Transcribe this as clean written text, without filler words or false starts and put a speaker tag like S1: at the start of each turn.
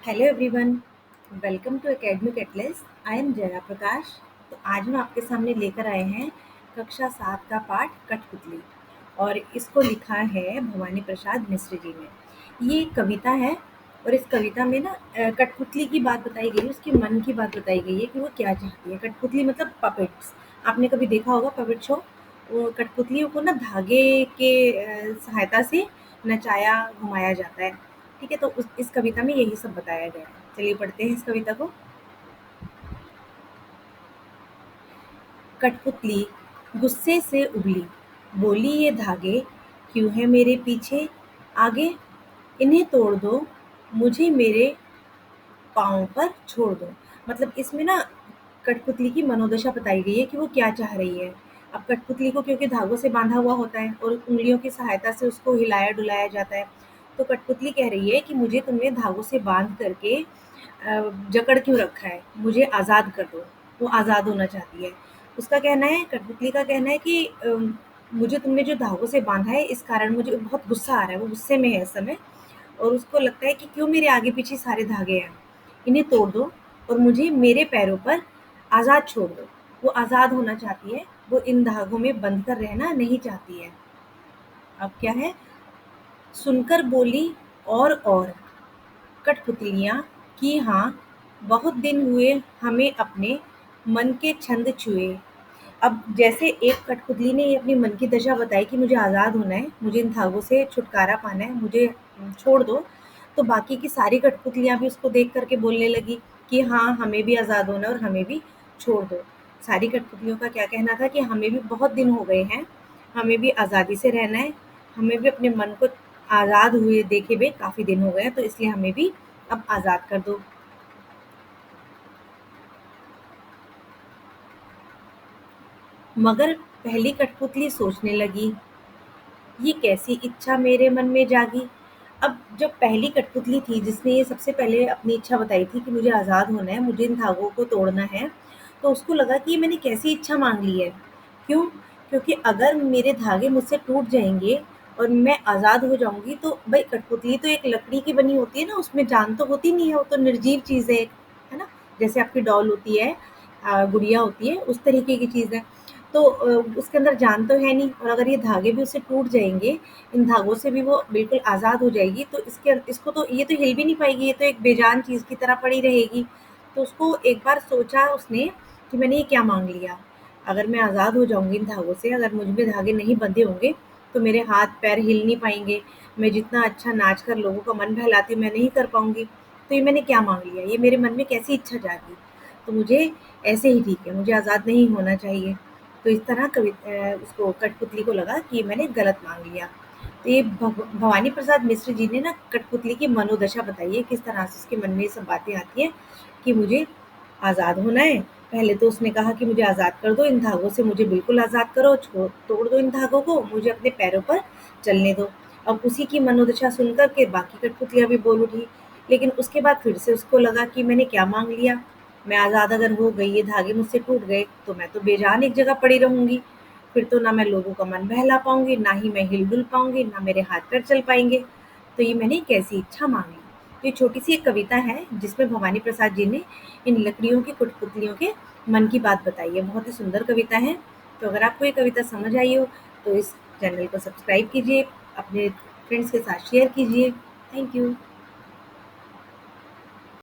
S1: Hello everyone, welcome to academic atlas. I am Jaya Prakash. तो आज हम आपके सामने लेकर आए हैं कक्षा 7 का पाठ कठपुतली और इसको लिखा है भवानी प्रसाद मिश्र जी ने। ये एक कविता है और इस कविता में ना कठपुतली की बात बताई गई है, उसके मन की बात बताई गई है कि वो क्या चाहती है। कठपुतली मतलब पपेट्स। आपने कभी देखा होगा पपेट शो। वो कठपुतलियों को ना धागे के सहायता से नचाया घुमाया जाता है। ठीक है, तो इस कविता में यही सब बताया गया है। चलिए पढ़ते हैं इस कविता को। कठपुतली गुस्से से उबली, बोली ये धागे क्यों है मेरे पीछे आगे, इन्हें तोड़ दो, मुझे मेरे पाँव पर छोड़ दो। मतलब इसमें ना कठपुतली की मनोदशा बताई गई है कि वो क्या चाह रही है। अब कठपुतली को क्योंकि धागों से बांधा हुआ होता है और उंगलियों की सहायता से उसको हिलाया डुलाया जाता है, तो कठपुतली कह रही है कि मुझे तुमने धागों से बांध करके जकड़ क्यों रखा है, मुझे आज़ाद कर दो। वो आज़ाद होना चाहती है। उसका कहना है, कठपुतली का कहना है कि मुझे तुमने जो धागों से बांधा है इस कारण मुझे बहुत गुस्सा आ रहा है। वो गुस्से में है इस समय और उसको लगता है कि क्यों मेरे आगे पीछे सारे धागे हैं, इन्हें तोड़ दो और मुझे मेरे पैरों पर आज़ाद छोड़ दो। वो आज़ाद होना चाहती है, वो इन धागों में बंध कर रहना नहीं चाहती है। अब क्या है, सुनकर बोली और कठपुतलियाँ कि हाँ, बहुत दिन हुए हमें अपने मन के छंद छुए। अब जैसे एक कठपुतली ने ये अपनी मन की दशा बताई कि मुझे आज़ाद होना है, मुझे इन धागों से छुटकारा पाना है, मुझे छोड़ दो, तो बाकी की सारी कठपुतलियाँ भी उसको देख कर के बोलने लगी कि हाँ, हमें भी आज़ाद होना है और हमें भी छोड़ दो। सारी कठपुतलियों का क्या कहना था कि हमें भी बहुत दिन हो गए हैं, हमें भी आज़ादी से रहना है, हमें भी अपने मन को आज़ाद हुए देखे हुए काफ़ी दिन हो गए हैं, तो इसलिए हमें भी अब आज़ाद कर दो। मगर पहली कठपुतली सोचने लगी, ये कैसी इच्छा मेरे मन में जागी। अब जब पहली कठपुतली थी जिसने ये सबसे पहले अपनी इच्छा बताई थी कि मुझे आज़ाद होना है, मुझे इन धागों को तोड़ना है, तो उसको लगा कि ये मैंने कैसी इच्छा माँग ली है। क्यों? क्योंकि अगर मेरे धागे मुझसे टूट जाएँगे और मैं आज़ाद हो जाऊँगी, तो भई कठपुतली तो एक लकड़ी की बनी होती है ना, उसमें जान तो होती नहीं है, वो तो निर्जीव चीज़ है एक, है ना? जैसे आपकी डॉल होती है, गुड़िया होती है, उस तरीके की चीज़ है। तो उसके अंदर जान तो है नहीं और अगर ये धागे भी उससे टूट जाएँगे, इन धागों से भी वो बिल्कुल आज़ाद हो जाएगी, तो इसको तो ये तो हिल भी नहीं पाएगी, ये तो एक बेजान चीज़ की तरह पड़ी रहेगी। तो उसको एक बार सोचा उसने कि मैंने ये क्या माँग लिया? अगर मैं आज़ाद हो जाऊँगी इन धागों से, अगर मुझ में धागे नहीं बंधे होंगे, तो मेरे हाथ-पैर हिल नहीं पाएँगे, मैं जितना अच्छा नाच कर लोगों का मन बहलाती हूँ, मैं नहीं कर पाऊँगी। तो ये मैंने क्या माँग लिया? ये मेरे मन में कैसी इच्छा जागी? तो मुझे ऐसे ही ठीक है, मुझे आज़ाद नहीं होना चाहिए। तो इस तरह उसको कठपुतली को लगा कि मैंने गलत माँग लिया। तो ये भवानी प्रसाद मिश्र जी ने ना कठपुतली की मनोदशा बताई है, किस तरह से उसके मन में ये सब बातें आती हैं कि मुझे आज़ाद होना है। पहले तो उसने कहा कि मुझे आज़ाद कर दो, इन धागों से मुझे बिल्कुल आज़ाद करो, तोड़ दो इन धागों को, मुझे अपने पैरों पर चलने दो। अब उसी की मनोदशा सुन कर के बाकी कठपुतलियाँ भी बोल उठी। लेकिन उसके बाद फिर से उसको लगा कि मैंने क्या माँग लिया? मैं आज़ाद अगर हो गई, ये धागे मुझसे टूट गए, तो मैं तो बेजान एक जगह पड़ी रहूँगी। फिर तो ना मैं लोगों का मन बहला पाऊँगी, ना ही मैं हिल-डुल पाऊँगी, ना मेरे हाथ-पैर चल पाएँगे। तो ये मैंने कैसी इच्छा माँगी। तो ये छोटी-सी एक कविता है जिसमें भवानी प्रसाद जी ने इन लकड़ियों की कठपुतलियों के मन की बात बताई है। बहुत ही सुंदर कविता है। तो अगर आपको ये कविता समझ आई हो, तो इस चैनल को सब्सक्राइब कीजिए, अपने फ्रेंड्स के साथ शेयर कीजिए। Thank you.